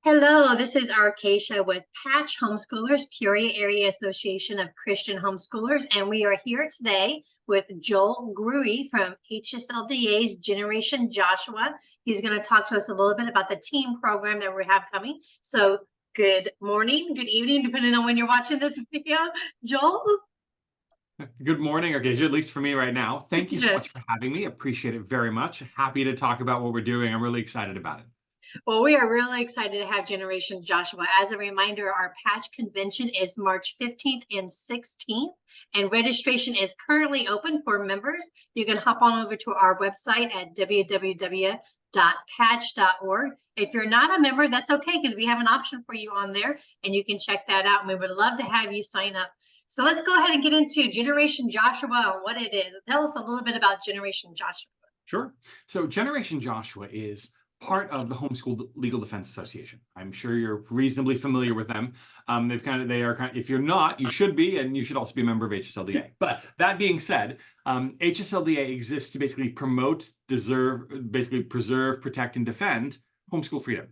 Hello, this is Arcacia with PAACH Homeschoolers, Peoria Area Association of Christian Homeschoolers, and we are here today with Joel Grewe from HSLDA's Generation Joshua. He's going to talk to us a little bit about the team program that we have coming. So good morning, good evening, depending on when you're watching this video. Joel? Good morning, Arcacia, at least for me right now. Thank you so Yes. much for having me. Appreciate it very much. Happy to talk about what we're doing. I'm really excited about it. Well, we are really excited to have Generation Joshua. As a reminder, our PAACH convention is March 15th and 16th, and registration is currently open for members. You can hop on over to our website at www.paatch.org. If you're not a member, that's okay, because we have an option for you on there, and you can check that out, and we would love to have you sign up. So let's go ahead and get into Generation Joshua and what it is. Tell us a little bit about Generation Joshua. Sure. So Generation Joshua is part of the Homeschool Legal Defense Association. I'm sure you're reasonably familiar with them. If you're not, you should be, and you should also be a member of HSLDA. But that being said, HSLDA exists to basically preserve, protect, and defend homeschool freedom.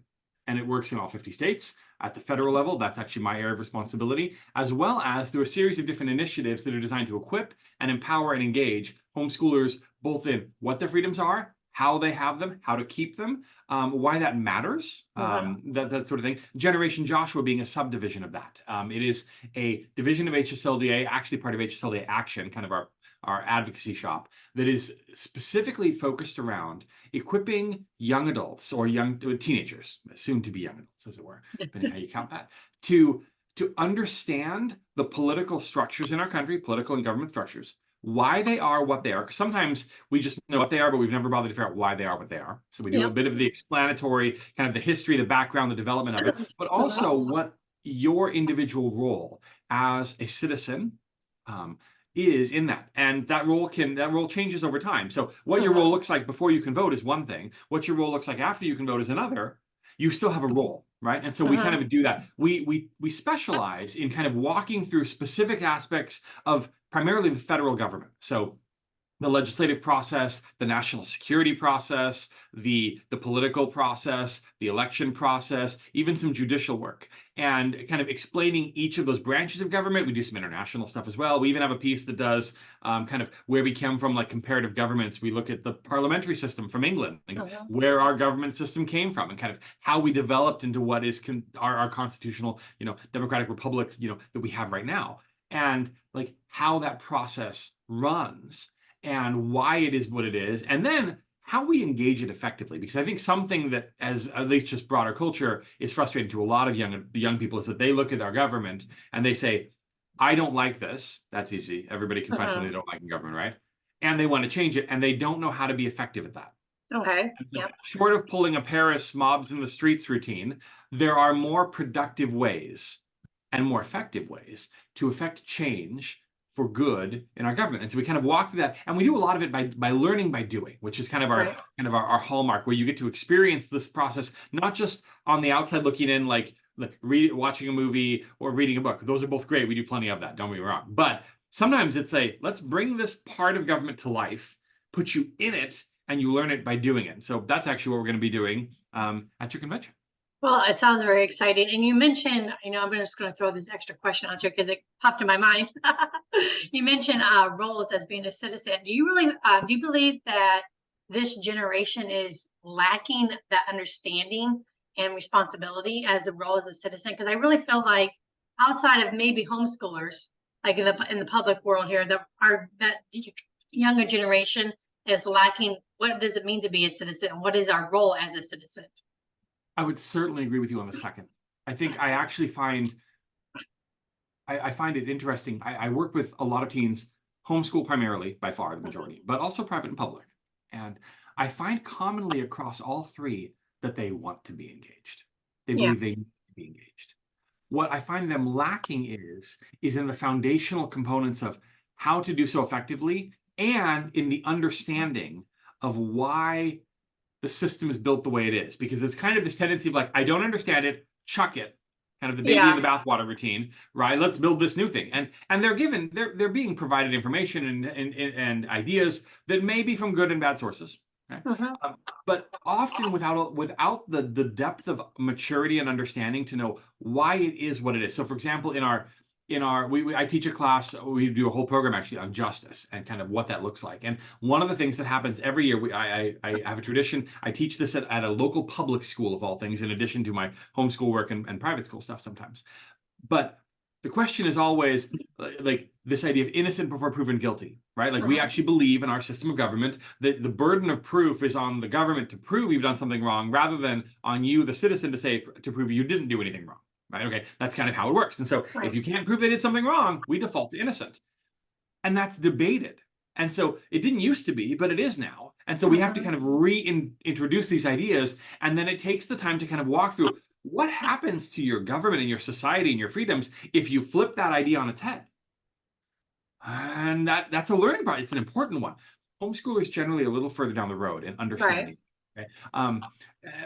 And it works in all 50 states. At the federal level, that's actually my area of responsibility, as well as through a series of different initiatives that are designed to equip and empower and engage homeschoolers both in what their freedoms are, how they have them, how to keep them, why that matters, that sort of thing. Generation Joshua being a subdivision of that. It is a division of HSLDA, actually part of HSLDA Action, kind of our advocacy shop, that is specifically focused around equipping young adults or young teenagers, soon to be young adults, as it were, depending on how you count that, to understand the political structures in our country, political and government structures, why they are what they are. Sometimes we just know what they are, but we've never bothered to figure out why they are what they are. So we do a bit of the explanatory, kind of the history, the background, the development of it, but also what your individual role as a citizen is in that. And that role changes over time. So what your role looks like before you can vote is one thing. What your role looks like after you can vote is another. You still have a role, right? And so we kind of do that. We specialize in kind of walking through specific aspects of primarily the federal government. So the legislative process, the national security process, the political process, the election process, even some judicial work, and kind of explaining each of those branches of government. We do some international stuff as well. We even have a piece that does kind of where we came from, like comparative governments. We look at the parliamentary system from England, where our government system came from, and kind of how we developed into what is our constitutional, democratic republic, that we have right now, and like how that process runs and why it is what it is, and then how we engage it effectively. Because I think something that, as at least just broader culture, is frustrating to a lot of young people is that they look at our government and they say, I don't like this. That's easy. Everybody can find something they don't like in government, right? And they want to change it, and they don't know how to be effective at that. Okay. So short of pulling a Paris mobs in the streets routine, there are more productive ways and more effective ways to effect change for good in our government. And so we kind of walk through that, and we do a lot of it by learning by doing, which is kind of our hallmark, where you get to experience this process, not just on the outside looking in, like watching a movie or reading a book. Those are both great. We do plenty of that, don't get me wrong. But sometimes it's let's bring this part of government to life, put you in it, and you learn it by doing it. So that's actually what we're going to be doing at your convention. Well, it sounds very exciting. And you mentioned, I'm just going to throw this extra question out you because it popped in my mind. You mentioned roles as being a citizen. Do you believe that this generation is lacking that understanding and responsibility as a role as a citizen? Because I really feel like outside of maybe homeschoolers, like in the public world here, that younger generation is lacking. What does it mean to be a citizen? What is our role as a citizen? I would certainly agree with you on the second. I think I actually find it interesting. I work with a lot of teens, homeschool primarily, by far the majority, but also private and public. And I find commonly across all three that they want to be engaged. They believe they need to be engaged. What I find them lacking is in the foundational components of how to do so effectively, and in the understanding of why the system is built the way it is. Because there's kind of this tendency of I don't understand it, chuck it, kind of the baby in the bathwater routine, right? Let's build this new thing. And they're being provided information and ideas that may be from good and bad sources. Okay? Mhm. But often without the depth of maturity and understanding to know why it is what it is. So, for example, I teach a class. We do a whole program actually on justice and kind of what that looks like. And one of the things that happens every year, I have a tradition. I teach this at a local public school of all things, in addition to my homeschool work and private school stuff sometimes. But the question is always like this idea of innocent before proven guilty, right? Like we Mhm. actually believe in our system of government that the burden of proof is on the government to prove you've done something wrong, rather than on you, the citizen, to prove you didn't do anything wrong, right? Okay, that's kind of how it works. And so if Right. you can't prove they did something wrong, we default to innocent, and that's debated. And so it didn't used to be, but it is now. And so we have to Mhm. kind of reintroduce these ideas, and then it takes the time to kind of walk through what happens to your government and your society and your freedoms if you flip that idea on its head. And that's a learning process. It's an important one. Homeschoolers generally a little further down the road in Right. understanding. Okay?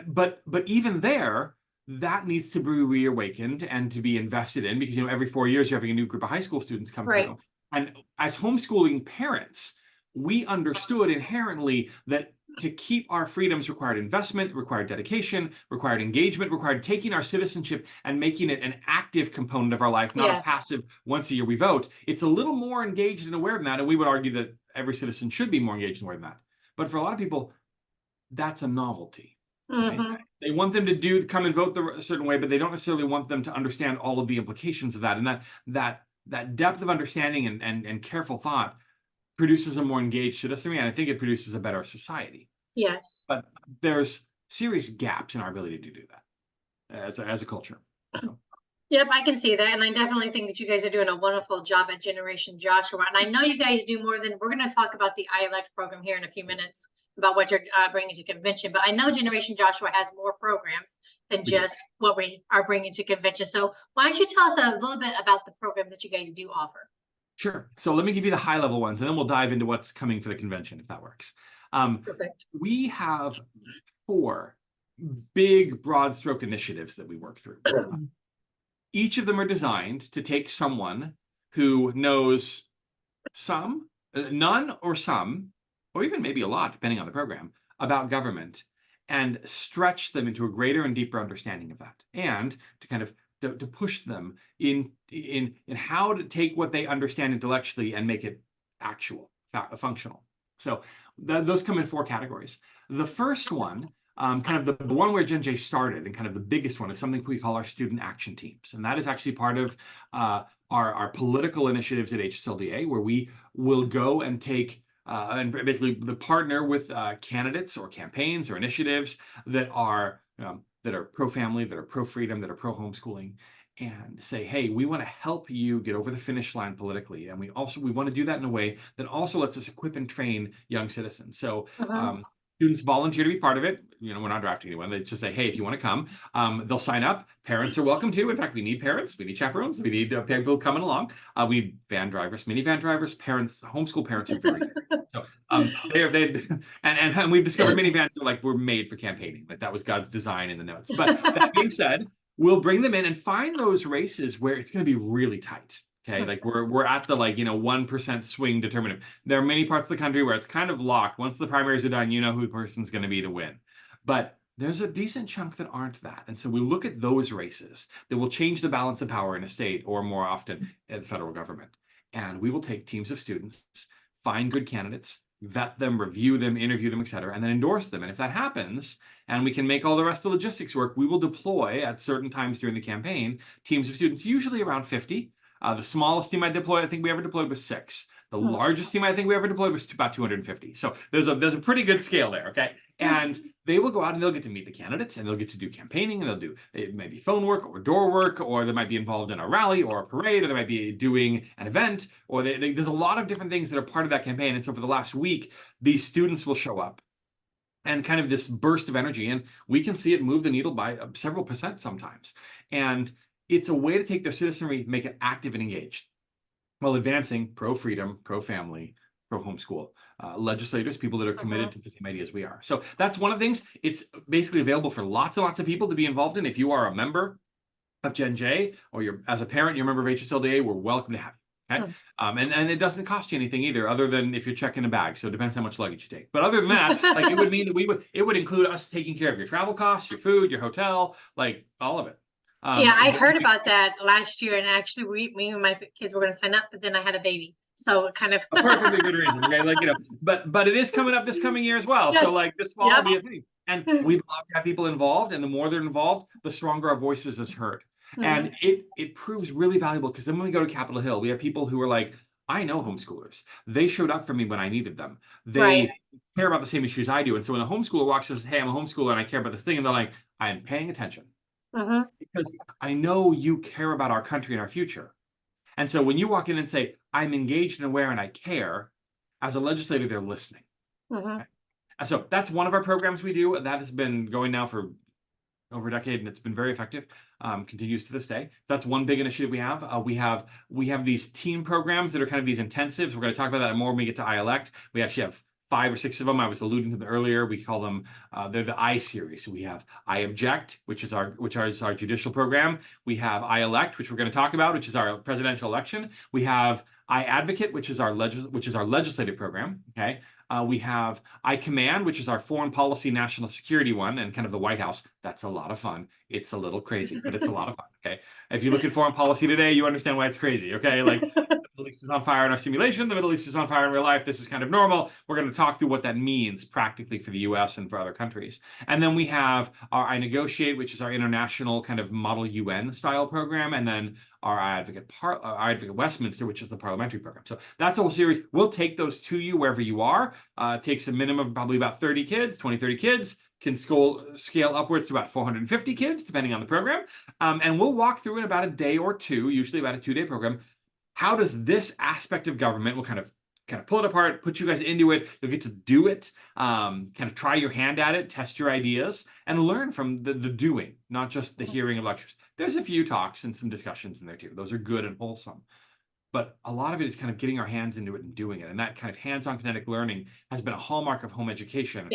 But even there, that needs to be reawakened and to be invested in, because every 4 years you're having a new group of high school students come Right. through. And as homeschooling parents, we understood inherently that to keep our freedoms required investment, required dedication, required engagement, required taking our citizenship and making it an active component of our life, not a Yes. passive once a year we vote. It's a little more engaged and aware of that. And we would argue that every citizen should be more engaged and aware of that. But for a lot of people, that's a novelty. Right? Mhm. They want them to come and vote a certain way, but they don't necessarily want them to understand all of the implications of that. And that depth of understanding and careful thought produces a more engaged citizenry, and I think it produces a better society. Yes. But there's serious gaps in our ability to do that as a culture. So Yep, I can see that, and I definitely think that you guys are doing a wonderful job at Generation Joshua. And I know you guys do more than we're going to talk about the iElect program here in a few minutes about what you're bringing to convention. But I know Generation Joshua has more programs than we do. just what we are bringing to convention. So why don't you tell us a little bit about the programs that you guys do offer? Sure. So let me give you the high level ones, and then we'll dive into what's coming for the convention, if that works. Perfect. We have 4 big broad stroke initiatives that we work through. Each of them are designed to take someone who knows none or some, or even maybe a lot, depending on the program, about government, and stretch them into a greater and deeper understanding of that, and to kind of to push them in how to take what they understand intellectually and make it actual, functional. So those come in 4 categories. The first one, kind of the one where Gen J started, and kind of the biggest one, is something we call our student action teams, and that is actually part of our political initiatives at HSLDA, where we will go and take and basically the partner with candidates or campaigns or initiatives that are pro-family, that are pro-freedom, that are pro-homeschooling, and say, hey, we want to help you get over the finish line politically, and we want to do that in a way that also lets us equip and train young citizens. So Mhm. students volunteer to be part of it. We're not drafting anyone. They just say, hey, if you want to come, they'll sign up. Parents are welcome to. In fact, we need parents. We need chaperones. We need people coming along. We need van drivers, minivan drivers. Parents, homeschool parents are very good. So and we've discovered minivans were made for campaigning. Like that was God's design in the notes. But that being said, we'll bring them in and find those races where it's going to be really tight. Okay, like we're at the 1% swing determinative. There are many parts of the country where it's kind of locked. Once the primaries are done, you know who the person's going to be to win. But there's a decent chunk that aren't that. And so we look at those races that will change the balance of power in a state, or more often at the federal government. And we will take teams of students, find good candidates, vet them, review them, interview them, et cetera, and then endorse them. And if that happens, and we can make all the rest of the logistics work, we will deploy at certain times during the campaign teams of students, usually around 50. The smallest team I think we ever deployed was 6. The largest team I think we ever deployed was about 250. So there's a pretty good scale there, okay? And they will go out and they'll get to meet the candidates, and they'll get to do campaigning, and they'll do maybe phone work or door work, or they might be involved in a rally or a parade, or they might be doing an event, or there's a lot of different things that are part of that campaign. And so for the last week, these students will show up and kind of this burst of energy, and we can see it move the needle by several percent sometimes. And it's a way to take their citizenry, make it active and engaged, while advancing pro-freedom, pro-family, pro-homeschool legislators, people that are committed to the same ideas we are. So that's one of the things. It's basically available for lots and lots of people to be involved in. If you are a member of Gen J, or as a parent, you're a member of HSLDA, we're welcome to have Okay. Mm. And it doesn't cost you anything either, other than if you're checking a bag. So it depends how much luggage you take. But other than that, like it would mean that it would include us taking care of your travel costs, your food, your hotel, like all of it. Yeah, I heard about that last year, and actually, me and my kids were going to sign up, but then I had a baby, so it kind of. A perfectly good reason. Okay, like but it is coming up this coming year as well. Yes. So like this will all be a thing. And we'd love to have people involved, and the more they're involved, the stronger our voices is heard. And it proves really valuable because then when we go to Capitol Hill, we have people who are like, I know homeschoolers. They showed up for me when I needed them. Right. They care about the same issues I do. And so when a homeschooler walks and says, hey, I'm a homeschooler and I care about this thing, and they're like, I am paying attention because I know you care about our country and our future. And so when you walk in and say, I'm engaged and aware and I care, as a legislator, they're listening. Okay? And so that's one of our programs we do. That has been going now for over a decade, and it's been very effective. Continues to this day. That's one big initiative we have. We have these team programs that are kind of these intensives. We're going to talk about that more when we get to iElect. We actually have 5 or 6 of them. I was alluding to them earlier. We call them they're the I series. So we have iObject, which is our judicial program. We have iElect, which we're going to talk about, which is our presidential election. We have iAdvocate, which is our legislative program. Okay. We have iCommand, which is our foreign policy, national security one, and kind of the White House. That's a lot of fun. It's a little crazy, but it's a lot of fun. Okay. If you look at foreign policy today, you understand why it's crazy. Okay. Like the Middle East is on fire in our simulation. The Middle East is on fire in real life. This is kind of normal. We're going to talk through what that means practically for the US and for other countries. And then we have our iNegotiate, which is our international kind of model UN style program. And then our iAdvocate Westminster, which is the parliamentary program. So that's a whole series. We'll take those to you wherever you are. It takes a minimum of probably about 30 kids, 30 kids. Can scale upwards to about 450 kids, depending on the program. And we'll walk through in about a day or two, usually about a 2-day program. How does this aspect of government, we'll kind of pull it apart, put you guys into it. You'll get to do it, kind of try your hand at it, test your ideas, and learn from the doing, not just the hearing of lectures. There's a few talks and some discussions in there too. Those are good and wholesome. But a lot of it is kind of getting our hands into it and doing it. And that kind of hands-on kinetic learning has been a hallmark of home education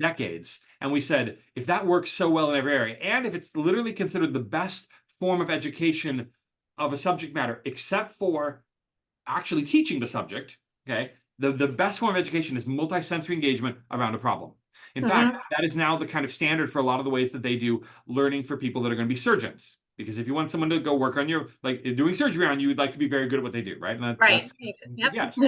decades. And we said, if that works so well in every area, and if it's literally considered the best form of education of a subject matter, except for actually teaching the subject, okay, the best form of education is multisensory engagement around a problem. In fact, that is now the kind of standard for a lot of the ways that they do learning for people that are going to be surgeons. Because if you want someone to go work on your, like doing surgery on you, you'd like to be very good at what they do, right? And Right. Yes.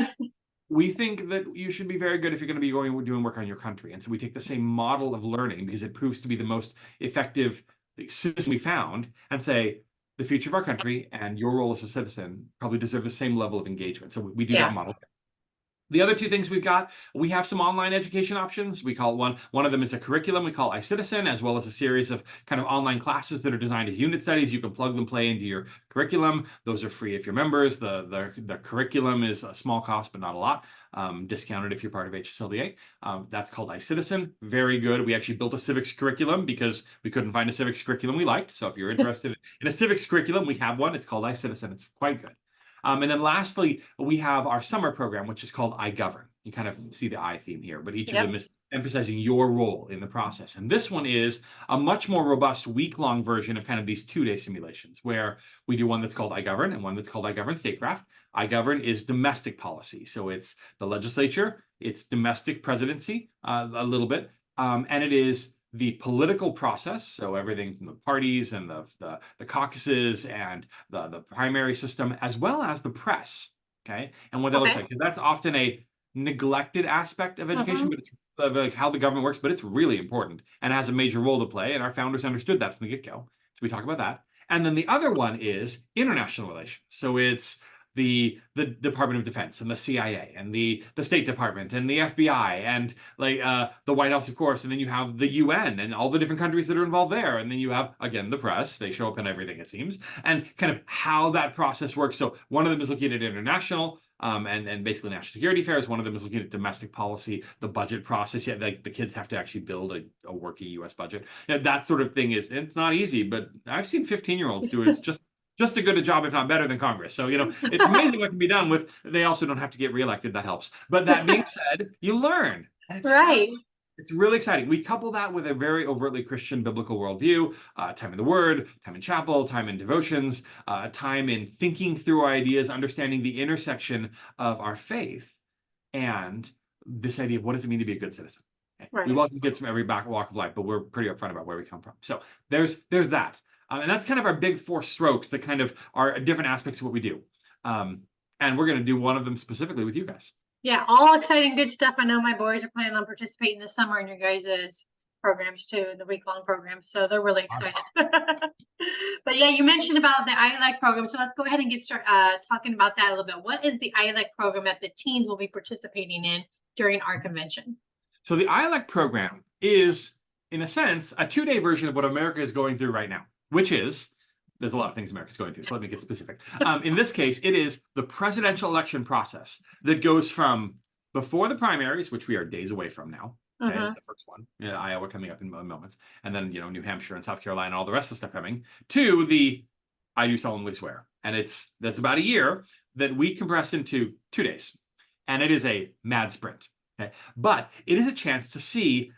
We think that you should be very good if you're going to be doing work on your country. And so we take the same model of learning because it proves to be the most effective system we found and say, the future of our country and your role as a citizen probably deserve the same level of engagement. So we do that model. The other 2 things we've got, we have some online education options. We call one of them is a curriculum we call iCitizen, as well as a series of kind of online classes that are designed as unit studies. You can plug and play into your curriculum. Those are free if you're members. The curriculum is a small cost, but not a lot. Discounted if you're part of HSLDA. That's called iCitizen. Very good. We actually built a civics curriculum because we couldn't find a civics curriculum we liked. So if you're interested in a civics curriculum, we have one. It's called iCitizen. It's quite good. And then lastly, we have our summer program, which is called iGovern. You kind of see the I theme here, but each of them is emphasizing your role in the process. And this one is a much more robust week-long version of kind of these 2-day simulations, where we do one that's called iGovern and one that's called iGovern Statecraft. iGovern is domestic policy. So it's the legislature, it's domestic presidency a little bit, and it is the political process, so everything from the parties and the caucuses and the primary system, as well as the press, okay? And what that looks like, because that's often a neglected aspect of education, but it's like how the government works, but it's really important and has a major role to play, and our founders understood that from the get-go. So we talk about that. And then the other one is international relations. So it's the Department of Defense and the CIA and the State Department and the FBI and like the White House, of course. And then you have the UN and all the different countries that are involved there. And then you have, again, the press. They show up in everything, it seems, and kind of how that process works. So one of them is looking at international and basically national security affairs. One of them is looking at domestic policy, the budget process. Yeah, like the kids have to actually build a working U.S. budget. Yeah, that sort of thing it's not easy, but I've seen 15-year-olds do it. It's just as good a job, if not better, than Congress. So, it's amazing what can be done with, they also don't have to get reelected. That helps. But that being said, you learn. It's It's really exciting. We couple that with a very overtly Christian biblical worldview, time in the Word, time in chapel, time in devotions, time in thinking through our ideas, understanding the intersection of our faith, and this idea of what does it mean to be a good citizen. Okay? We Right. welcome kids from every walk of life, but we're pretty upfront about where we come from. So there's that. And that's kind of our big four strokes that kind of are different aspects of what we do. And we're going to do one of them specifically with you guys. Yeah, all exciting, good stuff. I know my boys are planning on participating this summer in your guys' programs too, the week-long programs. So they're really excited. But yeah, you mentioned about the iElect program. So let's go ahead and get started talking about that a little bit. What is the iElect program that the teens will be participating in during our convention? So the iElect program is, in a sense, a 2-day version of what America is going through right now, which is, there's a lot of things America's going through, so let me get specific. In this case, it is the presidential election process that goes from before the primaries, which we are days away from now, okay, the first one, Iowa coming up in moments, and then, New Hampshire and South Carolina, all the rest of the stuff coming, to the I do solemnly swear. And that's about a year that we compress into 2 days. And it is a mad sprint. Okay? But it is a chance to see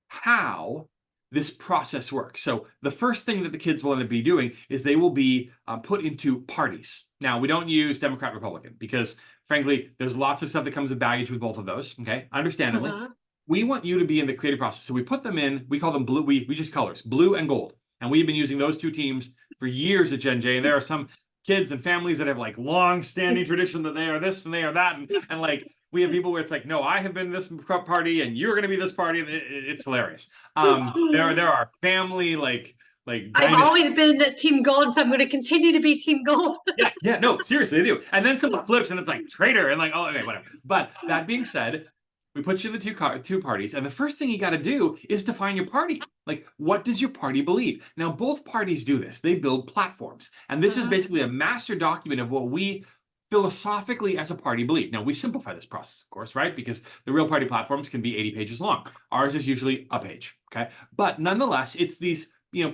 how this process works. So the first thing that the kids will end up be doing is they will be put into parties. Now, we don't use Democrat, Republican, because frankly, there's lots of stuff that comes with baggage with both of those, okay? Understandably. We want you to be in the creative process. So we put them in, we call them blue, we just colors, blue and gold. And we've been using those two teams for years at Gen J. And there are some kids and families that have like long-standing tradition that they are this and they are that. And like, we have people where it's like, no, I have been this party and you're going to be this party. It's hilarious. There are family like I've always been Team Gold, so I'm going to continue to be Team Gold. yeah, no, seriously, they do. And then someone flips and it's like traitor and like, oh, okay, whatever. But that being said, we put you in the two parties, and the first thing you got to do is define your party. Like, what does your party believe? Now, both parties do this. They build platforms, and this is basically a master document of what we philosophically as a party believe. Now, we simplify this process, of course, right? Because the real party platforms can be 80 pages long. Ours is usually a page, okay? But nonetheless, it's these,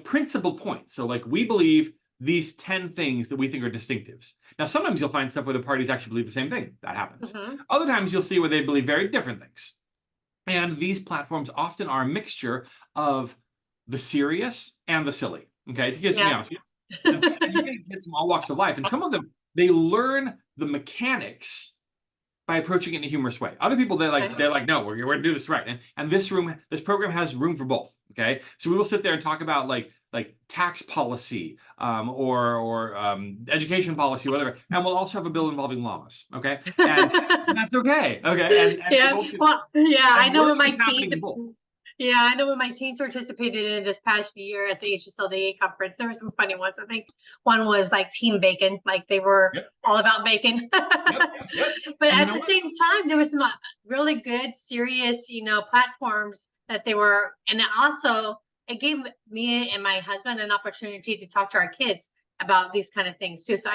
principal points. So like we believe these 10 things that we think are distinctives. Now, sometimes you'll find stuff where the parties actually believe the same thing. That happens. Other times you'll see where they believe very different things. And these platforms often are a mixture of the serious and the silly, okay? To be honest with you. And you get kids from all walks of life. And some of them, they learn the mechanics by approaching it in a humorous way. Other people, they're like, no, we're going to do this right. And this program has room for both. Okay, so we will sit there and talk about like tax policy or education policy, whatever, and we'll also have a bill involving llamas. Okay, and that's okay. Okay, I know when my team. Yeah, I know when my teens participated in this past year at the HSLDA conference, there were some funny ones. I think one was like Team Bacon, like they were all about bacon. But at the same time, there was some really good, serious, platforms that they were, and it gave me and my husband an opportunity to talk to our kids about these kind of things too. So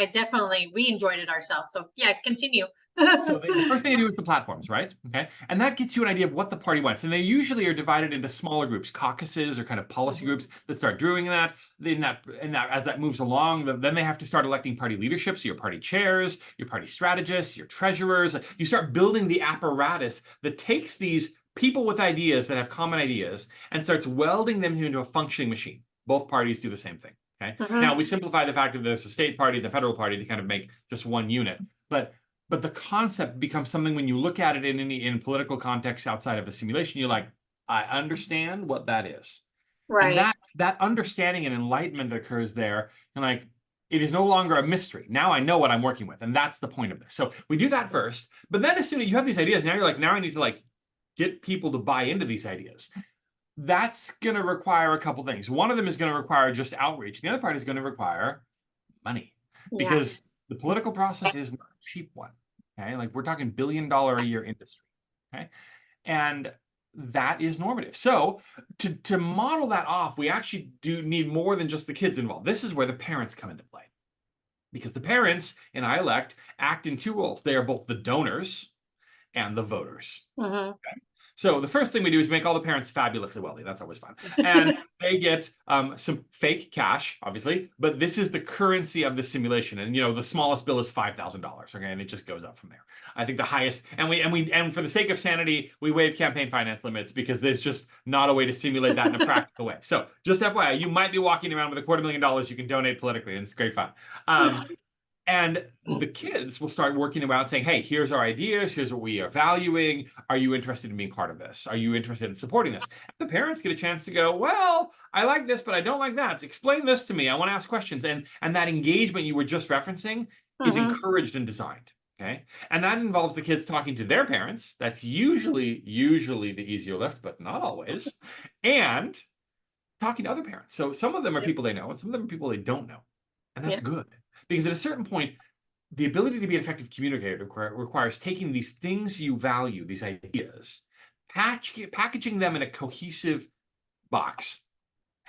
we enjoyed it ourselves. So yeah, continue. So the first thing I do is the platforms, right? Okay, and that gets you an idea of what the party wants. And they usually are divided into smaller groups, caucuses or kind of policy groups that start doing that. As that moves along, then they have to start electing party leadership. So your party chairs, your party strategists, your treasurers. You start building the apparatus that takes these people with ideas that have common ideas and starts welding them into a functioning machine. Both parties do the same thing. Okay. Now we simplify the fact that there's a state party, the federal party to kind of make just one unit, but the concept becomes something when you look at it in political context outside of a simulation, you're like, I understand what that is. Right. And that understanding and enlightenment that occurs there, and like, it is no longer a mystery. Now I know what I'm working with. And that's the point of this. So we do that first, but then as soon as you have these ideas, now you're like, now I need to like get people to buy into these ideas. That's going to require a couple things. One of them is going to require just outreach. The other part is going to require money because the political process is not a cheap one. Okay, like we're talking $1 billion a year industry. Okay, and that is normative. So to model that off, we actually do need more than just the kids involved. This is where the parents come into play, because the parents in iElect act in two roles. They are both the donors and the voters. Okay? So the first thing we do is make all the parents fabulously wealthy. That's always fun. And they get some fake cash, obviously, but this is the currency of the simulation. And the smallest bill is $5,000. Okay, and it just goes up from there. I think the highest, and for the sake of sanity, we waive campaign finance limits because there's just not a way to simulate that in a practical way. So just FYI, you might be walking around with $250,000 you can donate politically, and it's great fun. And the kids will start working around saying, hey, here's our ideas. Here's what we are valuing. Are you interested in being part of this? Are you interested in supporting this? And the parents get a chance to go, well, I like this, but I don't like that. Explain this to me. I want to ask questions. And that engagement you were just referencing is encouraged and designed. Okay. And that involves the kids talking to their parents. That's usually the easier lift, but not always. And talking to other parents. So some of them are people they know, and some of them are people they don't know. And that's good. Because at a certain point, the ability to be an effective communicator requires taking these things you value, these ideas, packaging them in a cohesive box,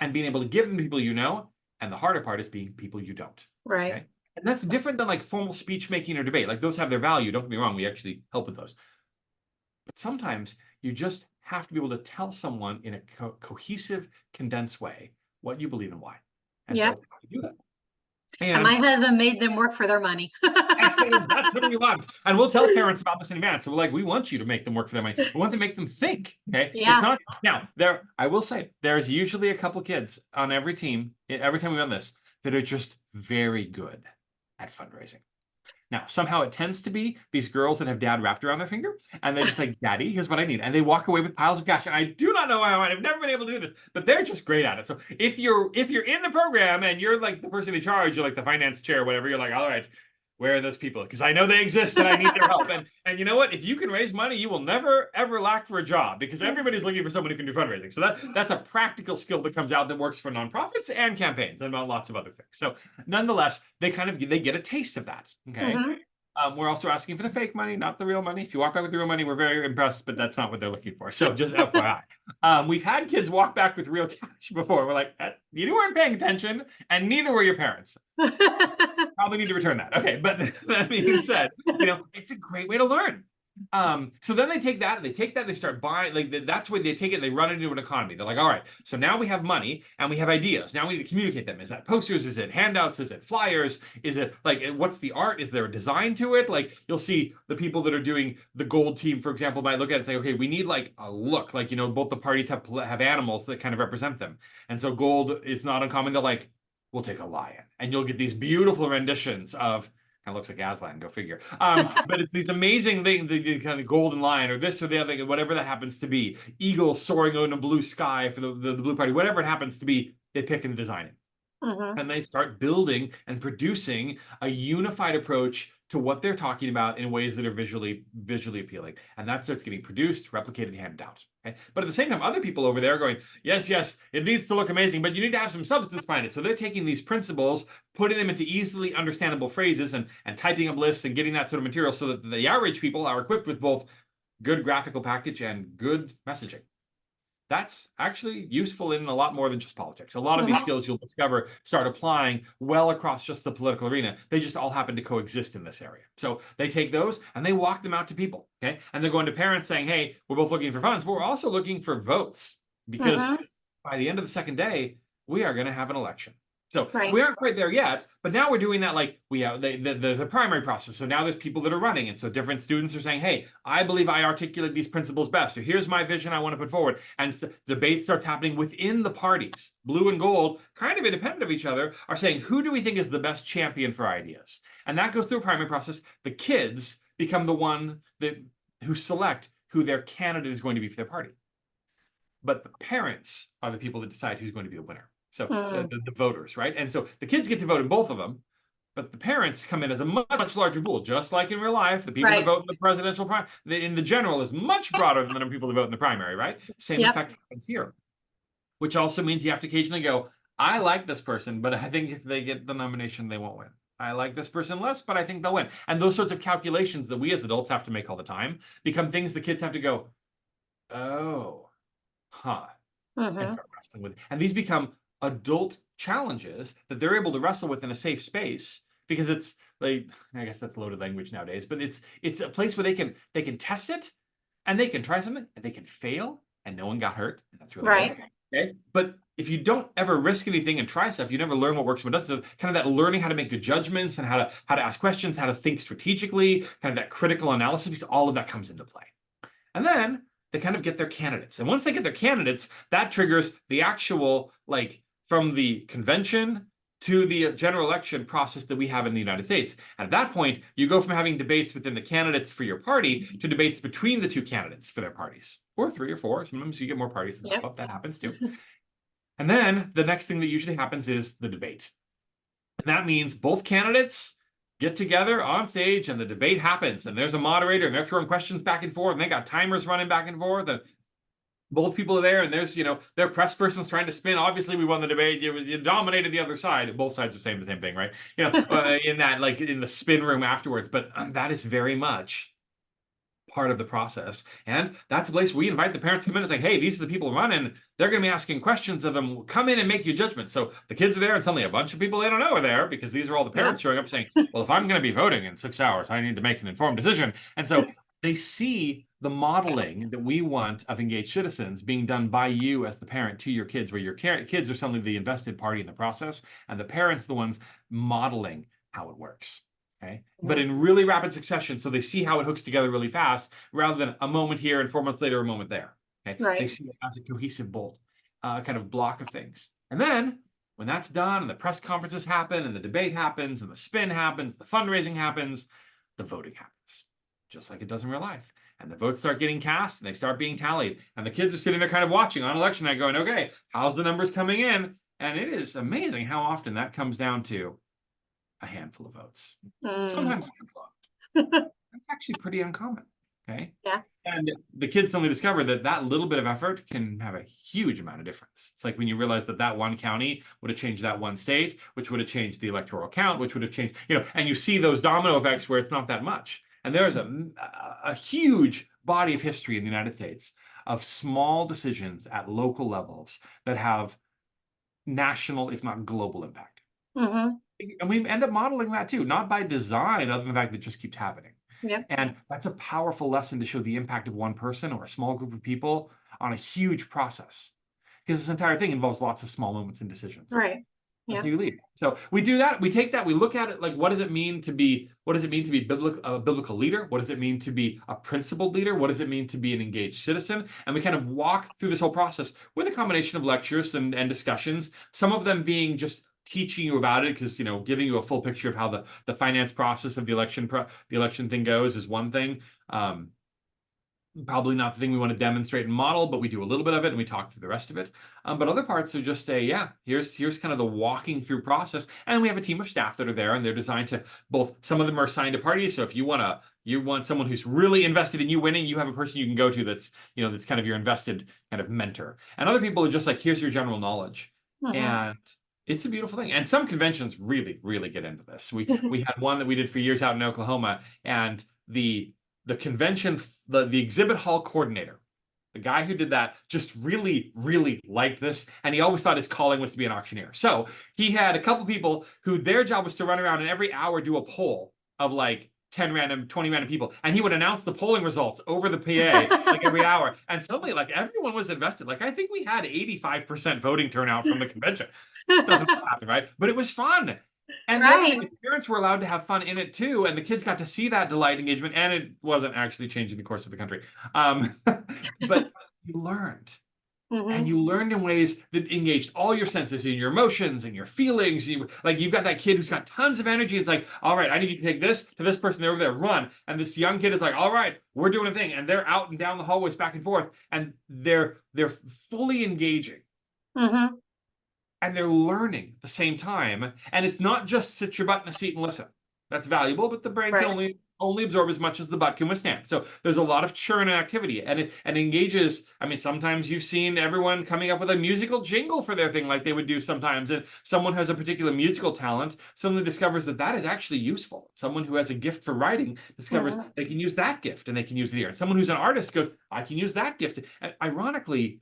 and being able to give them to people you know. And the harder part is being people you don't. Right. Okay? And that's different than like formal speech making or debate. Like those have their value. Don't get me wrong. We actually help with those. But sometimes you just have to be able to tell someone in a cohesive, condensed way what you believe and why. And so you do that. And my husband made them work for their money. Excellent. That's what we want. And we'll tell parents about this in advance. So we're like, we want you to make them work for their money. We want to make them think. Okay. Yeah. It's not now I will say there's usually a couple kids on every team, every time we run this, that are just very good at fundraising. Now, somehow it tends to be these girls that have dad wrapped around their finger, and they're just like, Daddy, here's what I need. And they walk away with piles of cash. And I do not know how I've never been able to do this, but they're just great at it. So if you're in the program and you're like the person in charge, you're like the finance chair, or whatever, you're like, all right, where are those people? Because I know they exist and I need their help. And you know what? If you can raise money, you will never, ever lack for a job, because everybody's looking for someone who can do fundraising. So that's a practical skill that comes out that works for nonprofits and campaigns and lots of other things. So nonetheless, they get a taste of that. Okay. We're also asking for the fake money, not the real money. If you walk back with the real money, we're very impressed, but that's not what they're looking for. So just FYI. We've had kids walk back with real cash before. We're like, you weren't paying attention, and neither were your parents. Probably need to return that. Okay, but that being said, it's a great way to learn. So then they take that, they start buying, that's where they take it, they run it into an economy. They're like, all right, so now we have money and we have ideas. Now we need to communicate them. Is that posters? Is it handouts? Is it flyers? Is it what's the art? Is there a design to it? Like, you'll see the people that are doing the gold team, for example, might look at it and say, okay, we need like a look, both the parties have animals that kind of represent them. And so gold is not uncommon. They're like, we'll take a lion, and you'll get these beautiful renditions of, kind of looks like Aslan, go figure. But it's these amazing things, the kind of golden lion or this or the other, whatever that happens to be. Eagles soaring in a blue sky for the blue party, whatever it happens to be, they pick and design it. And they start building and producing a unified approach to what they're talking about in ways that are visually appealing. And that starts getting produced, replicated, handed out. Okay? But at the same time, other people over there are going, yes, it needs to look amazing, but you need to have some substance behind it. So they're taking these principles, putting them into easily understandable phrases, and typing up lists and getting that sort of material so that the outreach people are equipped with both good graphical package and good messaging. That's actually useful in a lot more than just politics. A lot of these skills you'll discover start applying well across just the political arena. They just all happen to coexist in this area. So they take those and they walk them out to people. Okay. And they're going to parents saying, hey, we're both looking for funds, but we're also looking for votes, because by the end of the second day, we are going to have an election. So we aren't quite there yet, but now we're doing that, like we have the primary process. So now there's people that are running. And so different students are saying, hey, I believe I articulate these principles best, or here's my vision I want to put forward. And so debate starts happening within the parties. Blue and gold, kind of independent of each other, are saying, who do we think is the best champion for ideas? And that goes through a primary process. The kids become the one who select who their candidate is going to be for their party. But the parents are the people that decide who's going to be the winner. So the voters, right? And so the kids get to vote in both of them, but the parents come in as a much larger pool, just like in real life. The people that vote in the presidential in the general is much broader than the number of people that vote in the primary, right? Same effect happens here, which also means you have to occasionally go, I like this person, but I think if they get the nomination, they won't win. I like this person less, but I think they'll win. And those sorts of calculations that we as adults have to make all the time become things the kids have to go, oh, and start wrestling with. And these become adult challenges that they're able to wrestle with in a safe space, because it's like, I guess that's loaded language nowadays, but it's a place where they can test it, And they can try something and they can fail and no one got hurt. And that's really Right. good. Okay. But if you don't ever risk anything and try stuff, you never learn what works and what doesn't. So kind of that learning how to make good judgments and how to ask questions, how to think strategically, kind of that critical analysis, because all of that comes into play. And then they kind of get their candidates. And once they get their candidates, that triggers the actual, like, from the convention to the general election process that we have in the United States. And at that point, you go from having debates within the candidates for your party to debates between the two candidates for their parties, or 3 or 4. Sometimes you get more parties that pop up. That happens too. And then the next thing that usually happens is the debate. And that means both candidates get together on stage and the debate happens. And there's a moderator and they're throwing questions back and forth. And they got timers running back and forth. And both people are there. And there's, their press person's trying to spin. Obviously, we won the debate. You dominated the other side. Both sides are saying the same thing, right? In that, like in the spin room afterwards. But that is very much part of the process. And that's a place we invite the parents to come in and say, hey, these are the people running. They're going to be asking questions of them. Come in and make your judgment. So the kids are there and suddenly a bunch of people they don't know are there because these are all the parents showing up saying, well, if I'm going to be voting in 6 hours, I need to make an informed decision. And so they see the modeling that we want of engaged citizens being done by you as the parent to your kids, where your kids are suddenly the invested party in the process and the parents the ones modeling how it works. Okay. But in really rapid succession, so they see how it hooks together really fast, rather than a moment here and 4 months later, a moment there. Okay. Right. They see it as a cohesive bolt, kind of block of things. And then when that's done, and the press conferences happen, and the debate happens, and the spin happens, the fundraising happens, the voting happens, just like it does in real life. And the votes start getting cast, and they start being tallied. And the kids are sitting there kind of watching on election night going, okay, how's the numbers coming in? And it is amazing how often that comes down to a handful of votes. Sometimes it's a lot. That's actually pretty uncommon. Okay. Yeah. And the kids suddenly discover that little bit of effort can have a huge amount of difference. It's like when you realize that one county would have changed that one state, which would have changed the electoral count, which would have changed, and you see those domino effects where it's not that much. And there's a huge body of history in the United States of small decisions at local levels that have national, if not global, impact. And we end up modeling that too, not by design, other than the fact that it just keeps happening. Yep. And that's a powerful lesson to show the impact of one person or a small group of people on a huge process. Because this entire thing involves lots of small moments and decisions. Right. That's how you lead. So we do that. We take that. We look at it like, what does it mean to be a biblical leader? What does it mean to be a principled leader? What does it mean to be an engaged citizen? And we kind of walk through this whole process with a combination of lectures and discussions. Some of them being just teaching you about it, because giving you a full picture of how the finance process of the election thing goes is one thing. Probably not the thing we want to demonstrate and model, but we do a little bit of it and we talk through the rest of it. But other parts are just here's kind of the walking through process. And we have a team of staff that are there, and they're designed to some of them are assigned to parties. So if you want someone who's really invested in you winning, you have a person you can go to that's kind of your invested kind of mentor. And other people are just like, here's your general knowledge. And it's a beautiful thing. And some conventions really, really get into this. We had one that we did for years out in Oklahoma, and the convention, the exhibit hall coordinator, the guy who did that, just really, really liked this. And he always thought his calling was to be an auctioneer. So he had a couple people who their job was to run around and every hour do a poll of like 10 random, 20 random people. And he would announce the polling results over the PA like every hour. And suddenly like everyone was invested. Like I think we had 85% voting turnout from the convention. Doesn't happen, right? But it was fun. And then the parents were allowed to have fun in it too. And the kids got to see that delight engagement. And it wasn't actually changing the course of the country. But you learned. And you learned in ways that engaged all your senses and your emotions and your feelings. You've got that kid who's got tons of energy. It's like, all right, I need you to take this to this person over there, run. And this young kid is like, all right, we're doing a thing. And they're out and down the hallways back and forth. And they're fully engaging. And they're learning at the same time. And it's not just sit your butt in a seat and listen. That's valuable, but the brain can only absorb as much as the butt can withstand. So there's a lot of churn and activity, and it engages. I mean, sometimes you've seen everyone coming up with a musical jingle for their thing like they would do sometimes. And someone who has a particular musical talent suddenly discovers that is actually useful. Someone who has a gift for writing discovers they can use that gift and they can use it here. And someone who's an artist goes, I can use that gift. And ironically,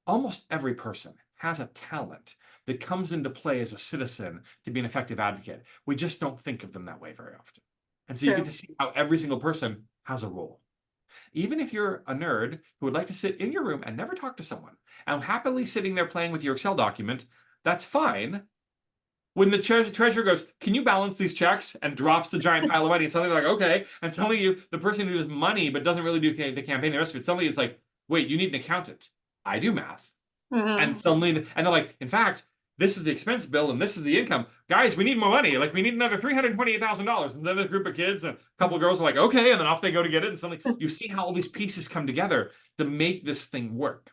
almost every person has a talent that comes into play as a citizen to be an effective advocate. We just don't think of them that way very often. And so you get to see how every single person has a role. Even if you're a nerd who would like to sit in your room and never talk to someone, and happily sitting there playing with your Excel document, that's fine. When the treasurer goes, can you balance these checks, and drops the giant pile of money, and suddenly they're like, okay. And suddenly the person who does money but doesn't really do the campaign, the rest of it, suddenly it's like, wait, you need an accountant. I do math. And suddenly, and they're like, in fact, this is the expense bill and this is the income. Guys, we need more money. Like, we need another $328,000. And then the group of kids and a couple of girls are like, okay. And then off they go to get it. And suddenly you see how all these pieces come together to make this thing work.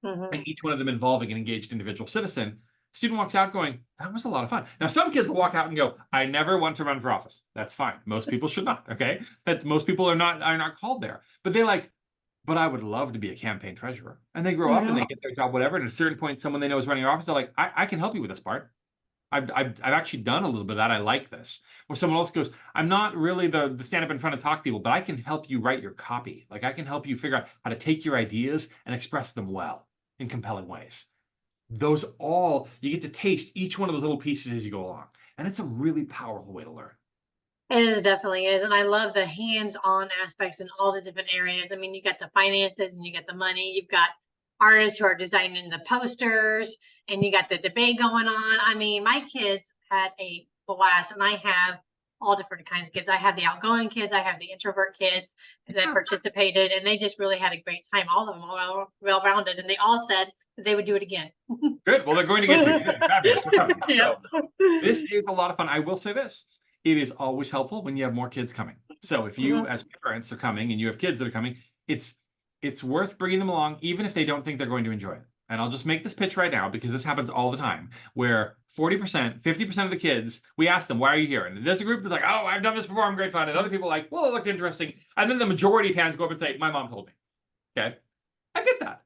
And each one of them involving an engaged individual citizen. Student walks out going, that was a lot of fun. Now, some kids will walk out and go, I never want to run for office. That's fine. Most people should not. Okay. Most people are not called there. But they're like, but I would love to be a campaign treasurer. And they grow up and they get their job, whatever. And at a certain point, someone they know is running your office. They're like, I can help you with this part. I've actually done a little bit of that. I like this. Or someone else goes, I'm not really the stand up in front and talk to people, but I can help you write your copy. Like, I can help you figure out how to take your ideas and express them well in compelling ways. Those all, you get to taste each one of those little pieces as you go along. And it's a really powerful way to learn. It is, definitely is. And I love the hands-on aspects in all the different areas. I mean, you got the finances and you got the money. You've got artists who are designing the posters, and you got the debate going on. I mean, my kids had a blast, and I have all different kinds of kids. I have the outgoing kids, I have the introvert kids that participated, and they just really had a great time. All of them, all well-rounded, and they all said that they would do it again. Good. Well, they're going to get to you. Fabulous. We're coming. Yep. So, this is a lot of fun. I will say this. It is always helpful when you have more kids coming. So if you as parents are coming and you have kids that are coming, it's worth bringing them along, even if they don't think they're going to enjoy it. And I'll just make this pitch right now, because this happens all the time, where 40%, 50% of the kids, we ask them, why are you here? And there's a group that's like, oh, I've done this before, I'm great fun. And other people are like, well, it looked interesting. And then the majority of hands go up and say, my mom told me. Okay. I get that.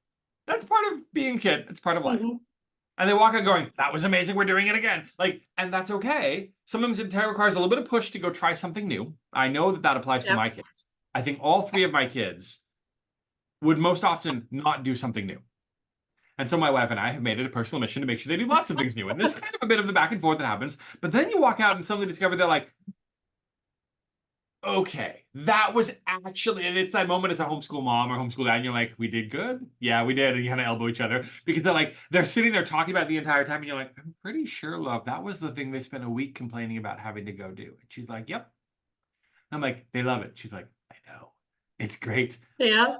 That's part of being a kid. It's part of life. And they walk out going, that was amazing, we're doing it again. Like, and that's okay. Sometimes it requires a little bit of push to go try something new. I know that applies to my kids. I think all three of my kids would most often not do something new. And so my wife and I have made it a personal mission to make sure they do lots of things new. And there's kind of a bit of the back and forth that happens. But then you walk out and suddenly discover they're like, okay, that was actually, and it's that moment as a homeschool mom or homeschool dad, and you're like, we did good. Yeah, we did. And you kind of elbow each other, because they're sitting there talking about it the entire time. And you're like, I'm pretty sure, love, that was the thing they spent a week complaining about having to go do. And she's like, yep. I'm like, they love it. She's like, I know. It's great. Yeah.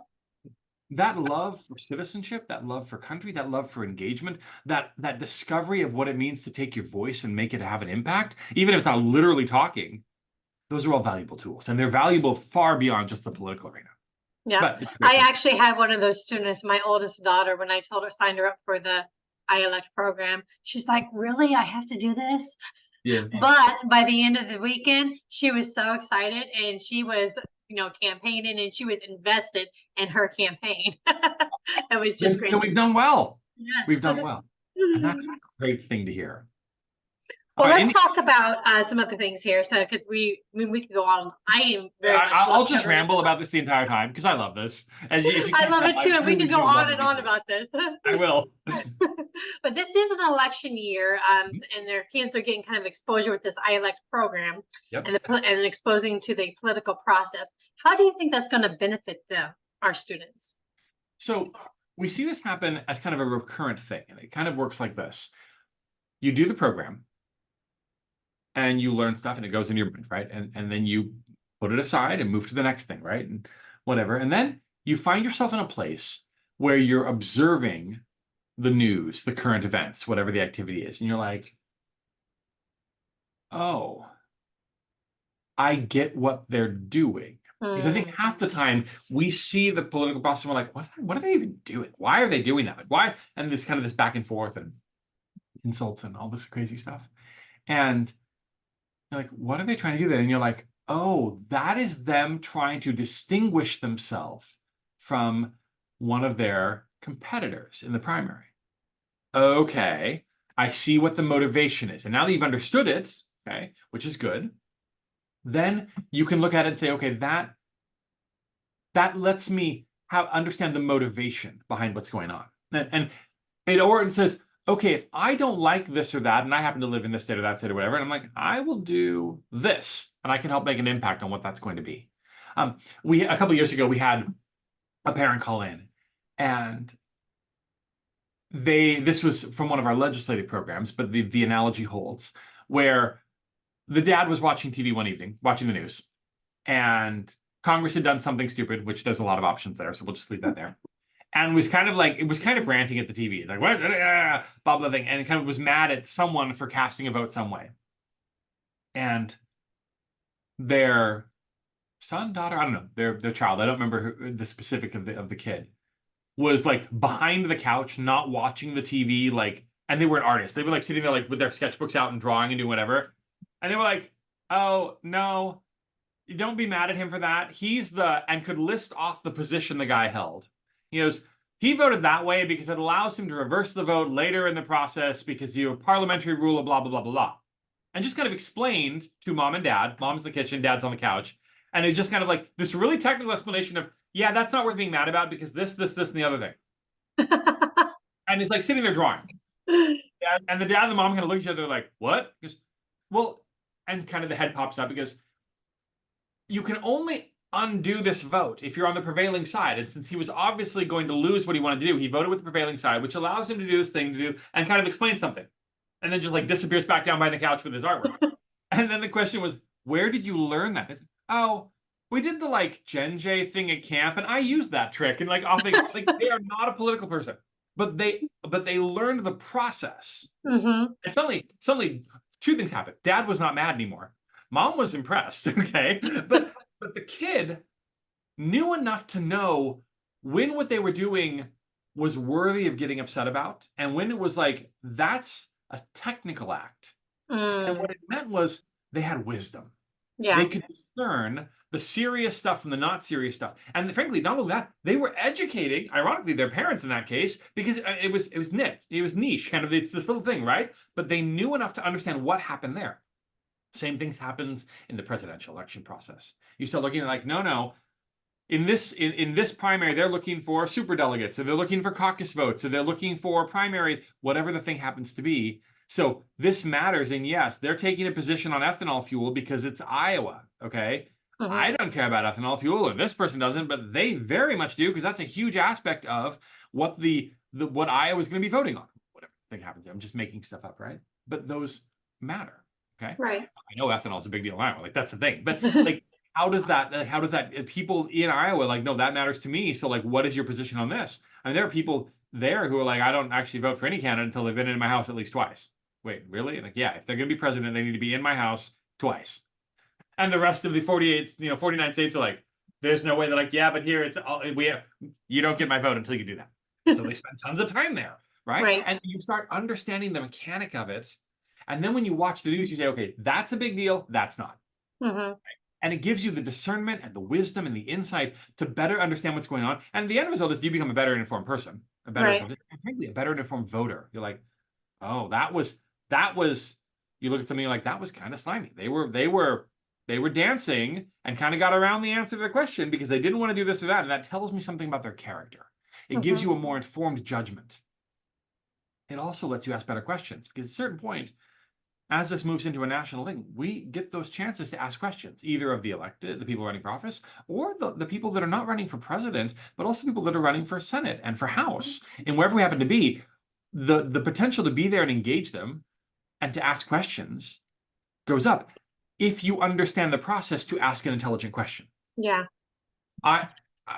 That love for citizenship, that love for country, that love for engagement, that discovery of what it means to take your voice and make it have an impact, even if it's not literally talking, those are all valuable tools. And they're valuable far beyond just the political arena. Yeah. I actually had one of those students, my oldest daughter, when I told her, signed her up for the iElect program, she's like, really? I have to do this? Yeah. But by the end of the weekend, she was so excited, and she was, campaigning, and she was invested in her campaign. It was just great. We've done well. Yes. We've done well. And that's a great thing to hear. Well, let's talk about some other things here. So, because we could go on. I am very much. I'll just ramble about this the entire time, because I love this. I love it too, and we could go on and on about this. I will. But this is an election year, and their kids are getting kind of exposure with this iElect program, and exposing to the political process. How do you think that's going to benefit them, our students? So we see this happen as kind of a recurrent thing, and it kind of works like this: you do the program, and you learn stuff, and it goes in your mind, right? And then you put it aside and move to the next thing, right? And whatever. And then you find yourself in a place where you're observing the news, the current events, whatever the activity is. And you're like, oh, I get what they're doing. Because I think half the time we see the political process and we're like, what are they even doing? Why are they doing that? Like, why? And this kind of this back and forth and insults and all this crazy stuff. And you're like, what are they trying to do there? And you're like, oh, that is them trying to distinguish themselves from one of their competitors in the primary. Okay, I see what the motivation is. And now that you've understood it, okay, which is good, then you can look at it and say, okay, that lets me understand the motivation behind what's going on. And it says, okay, if I don't like this or that, and I happen to live in this state or that state or whatever, and I'm like, I will do this, and I can help make an impact on what that's going to be. A couple years ago, we had a parent call in, and this was from one of our legislative programs, but the analogy holds, where the dad was watching TV one evening, watching the news, and Congress had done something stupid, which there's a lot of options there, so we'll just leave that there. And was kind of like, it was kind of ranting at the TV. It's like, what? Blah, blah, thing. And it kind of was mad at someone for casting a vote some way. And their son, daughter, I don't know, their child, I don't remember the specific of the kid, was like behind the couch, not watching the TV, like, and they weren't artists. They were like sitting there like with their sketchbooks out and drawing and doing whatever. And they were like, oh, no, don't be mad at him for that. And could list off the position the guy held. He goes, he voted that way because it allows him to reverse the vote later in the process because you have parliamentary rule of blah, blah, blah, blah, blah. And just kind of explained to mom and dad, mom's in the kitchen, dad's on the couch. And it's just kind of like this really technical explanation of, yeah, that's not worth being mad about because this, and the other thing. And it's like sitting there drawing. And the dad and the mom kind of look at each other like, what? Because, well, and kind of the head pops up because you can only undo this vote if you're on the prevailing side. And since he was obviously going to lose what he wanted to do, he voted with the prevailing side, which allows him to do this thing to do and kind of explain something. And then just like disappears back down by the couch with his artwork. And then the question was, where did you learn that? It's, oh, we did the like Gen J thing at camp, and I used that trick. And like, like they are not a political person, but they learned the process. And suddenly, two things happened. Dad was not mad anymore. Mom was impressed. Okay, but the kid knew enough to know when what they were doing was worthy of getting upset about, and when it was like that's a technical act. And what it meant was they had wisdom. Yeah. They could discern the serious stuff from the not serious stuff. And frankly, not only that, they were educating, ironically, their parents in that case, because it was niche, kind of, it's this little thing, right? But they knew enough to understand what happened there. Same things happens in the presidential election process. You start looking at like, no, in this primary, they're looking for superdelegates, or they're looking for caucus votes, or they're looking for primary, whatever the thing happens to be. So this matters, and yes, they're taking a position on ethanol fuel because it's Iowa, okay? I don't care about ethanol fuel, or this person doesn't, but they very much do, because that's a huge aspect of what what Iowa's going to be voting on. Whatever thing happens, I'm just making stuff up, right? But those matter, okay? Right. I know ethanol is a big deal in Iowa, like that's the thing, but like, how does that people in Iowa like, no, that matters to me. So like, what is your position on this? I mean, there are people there who are like, I don't actually vote for any candidate until they've been in my house at least twice. Wait, really? Like, yeah, if they're going to be president, they need to be in my house twice. And the rest of the 49 states are like, there's no way. They're like, yeah, but here you don't get my vote until you do that. So they spend tons of time there, right? And you start understanding the mechanic of it. And then when you watch the news, you say, okay, that's a big deal. That's not. Right? And it gives you the discernment and the wisdom and the insight to better understand what's going on. And the end result is you become a better informed person, and frankly, a better informed voter. You're like, oh, that was, you look at something like that was kind of slimy. They were dancing and kind of got around the answer to the question because they didn't want to do this or that. And that tells me something about their character. It gives you a more informed judgment. It also lets you ask better questions because at a certain point, as this moves into a national thing, we get those chances to ask questions, either of the elected, the people running for office, or the people that are not running for president, but also people that are running for Senate and for House. And wherever we happen to be, the potential to be there and engage them and to ask questions goes up if you understand the process to ask an intelligent question. Yeah. I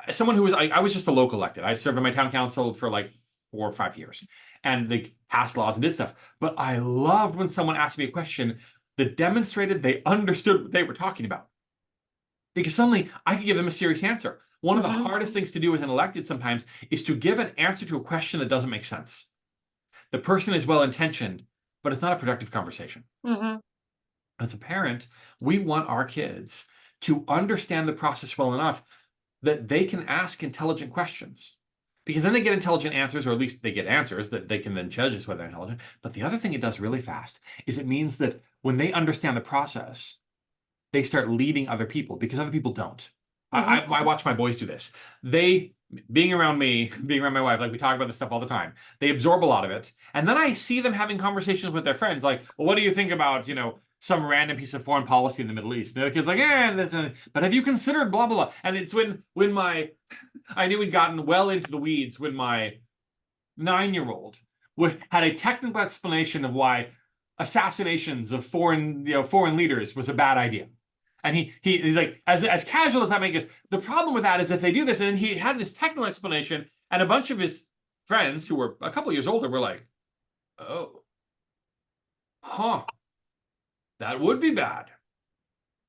was just a local elected. I served on my town council for like 4 or 5 years, and they passed laws and did stuff. But I loved when someone asked me a question that demonstrated they understood what they were talking about, because suddenly I could give them a serious answer. One of the hardest things to do as an elected sometimes is to give an answer to a question that doesn't make sense. The person is well-intentioned, but it's not a productive conversation. As a parent, we want our kids to understand the process well enough that they can ask intelligent questions, because then they get intelligent answers, or at least they get answers that they can then judge as whether they're intelligent. But the other thing it does really fast is it means that when they understand the process, they start leading other people, because other people don't. I watch my boys do this. Being around me, being around my wife, like we talk about this stuff all the time, they absorb a lot of it. And then I see them having conversations with their friends, like, well, what do you think about, some random piece of foreign policy in the Middle East. And the kid's like, but have you considered blah, blah, blah? And it's when I knew we'd gotten well into the weeds when my 9-year-old had a technical explanation of why assassinations of foreign leaders was a bad idea. And he's like, as casual as that makes it, the problem with that is if they do this, and then he had this technical explanation, and a bunch of his friends who were a couple years older were like, oh, huh, that would be bad.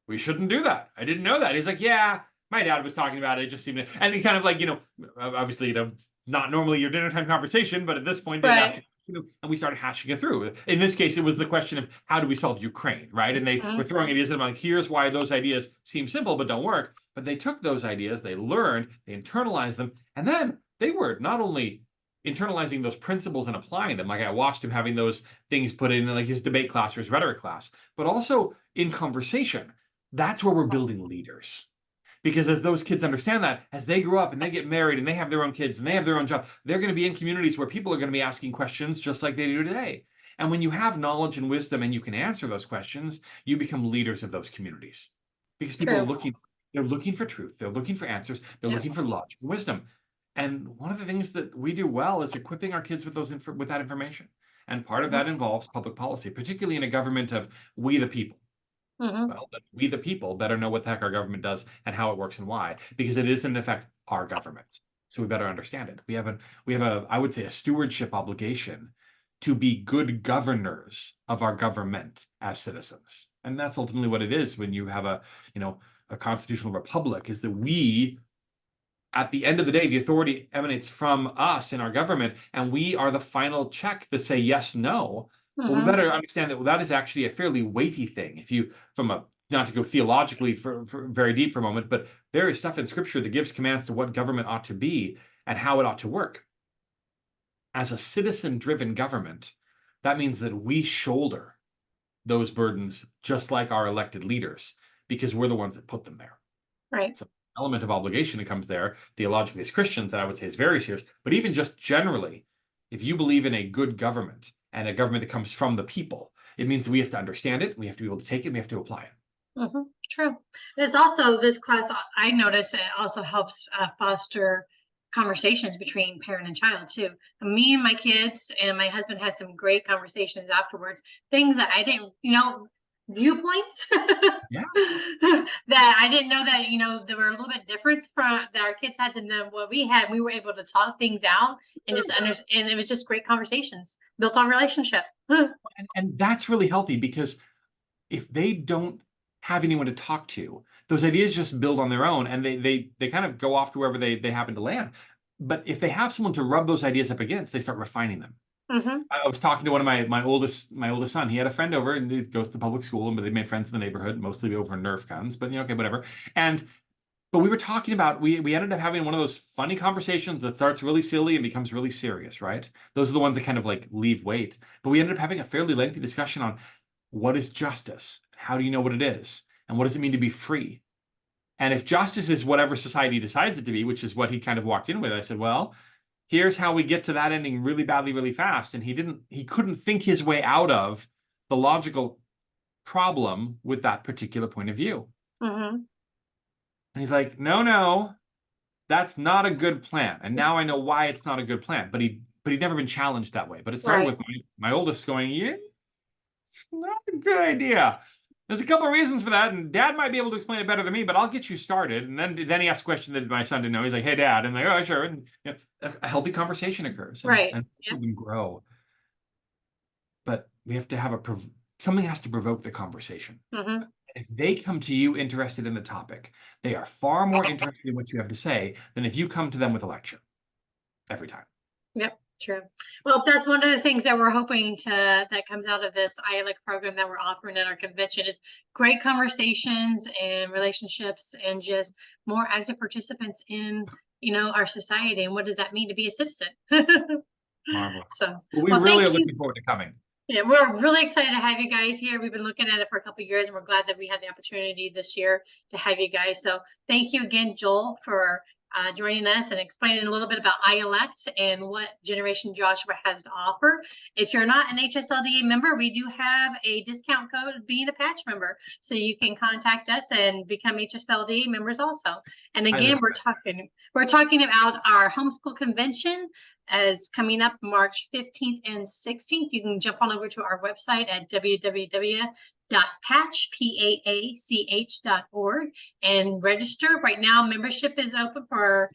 We shouldn't do that. I didn't know that. He's like, yeah, my dad was talking about it. It just seemed to, and he kind of like, obviously, not normally your dinner time conversation, but at this point, they asked, and we started hashing it through. In this case, it was the question of how do we solve Ukraine, right? And they were throwing ideas at him like, here's why those ideas seem simple but don't work. But they took those ideas, they learned, they internalized them, and then they were not only internalizing those principles and applying them, like I watched him having those things put in like his debate class or his rhetoric class, but also in conversation. That's where we're building leaders. Because as those kids understand that, as they grow up and they get married and they have their own kids and they have their own job, they're going to be in communities where people are going to be asking questions just like they do today. And when you have knowledge and wisdom and you can answer those questions, you become leaders of those communities. Because people are looking for truth, they're looking for answers, they're looking for logic and wisdom. And one of the things that we do well is equipping our kids with that information. And part of that involves public policy, particularly in a government of we the people. Well, we the people better know what the heck our government does and how it works and why, because it is in effect our government. So we better understand it. We have a I would say a stewardship obligation to be good governors of our government as citizens. And that's ultimately what it is when you have a constitutional republic, is that we, at the end of the day, the authority emanates from us in our government, and we are the final check to say yes, no. Well, we better understand that that is actually a fairly weighty thing. If you, not to go theologically for very deep for a moment, but there is stuff in Scripture that gives commands to what government ought to be and how it ought to work. As a citizen-driven government, that means that we shoulder those burdens just like our elected leaders, because we're the ones that put them there. Right. So element of obligation that comes there theologically as Christians that I would say is very serious, but even just generally, if you believe in a good government and a government that comes from the people, it means we have to understand it, we have to be able to take it, we have to apply it. True. There's also this class, I notice it also helps foster conversations between parent and child too. Me and my kids and my husband had some great conversations afterwards, things that I didn't, viewpoints that I didn't know that, they were a little bit different from that our kids had than what we had. We were able to talk things out and just understand, and it was just great conversations built on relationship. and that's really healthy, because if they don't have anyone to talk to, those ideas just build on their own, and they kind of go off to wherever they happen to land. But if they have someone to rub those ideas up against, they start refining them. I was talking to one of my oldest son. He had a friend over, and he goes to public school, but they made friends in the neighborhood, mostly over Nerf guns, but okay, whatever. But we were talking about, we ended up having one of those funny conversations that starts really silly and becomes really serious, right? Those are the ones that kind of like leave weight. But we ended up having a fairly lengthy discussion on what is justice? How do you know what it is? And what does it mean to be free? And if justice is whatever society decides it to be, which is what he kind of walked in with, I said, well, here's how we get to that ending really badly, really fast. And he couldn't think his way out of the logical problem with that particular point of view. And he's like, no, that's not a good plan. And now I know why it's not a good plan. But he'd never been challenged that way. But it started with my oldest going, yeah, it's not a good idea. There's a couple of reasons for that, and Dad might be able to explain it better than me, but I'll get you started. And then he asked a question that my son didn't know. He's like, hey, Dad. And I'm like, oh, sure. And a healthy conversation occurs. And them grow. But we have to have something has to provoke the conversation. If they come to you interested in the topic, they are far more interested in what you have to say than if you come to them with a lecture every time. Yep. True. Well, that's one of the things that we're hoping that comes out of this iElect program that we're offering at our convention is great conversations and relationships and just more active participants in, our society. And what does that mean to be a citizen? Marvelous. So we really are looking forward to coming. Yeah, we're really excited to have you guys here. We've been looking at it for a couple of years, and we're glad that we had the opportunity this year to have you guys. So thank you again, Joel, for joining us and explaining a little bit about iElect and what Generation Joshua has to offer. If you're not an HSLDA member, we do have a discount code of being a PAACH member. So you can contact us and become HSLDA members also. And again, we're talking about our homeschool convention as coming up March 15th and 16th. You can jump on over to our website at www.paach.org and register. Right now, membership is open for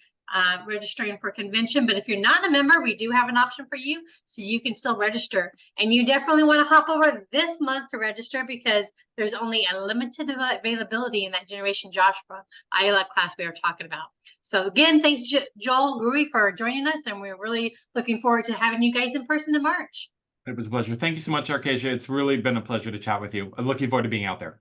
registering for convention, but if you're not a member, we do have an option for you, so you can still register. And you definitely want to hop over this month to register because there's only a limited availability in that Generation Joshua iElect class we are talking about. So again, thanks Joel Grewe for joining us, and we're really looking forward to having you guys in person in March. It was a pleasure. Thank you so much, Arcasia. It's really been a pleasure to chat with you. I'm looking forward to being out there.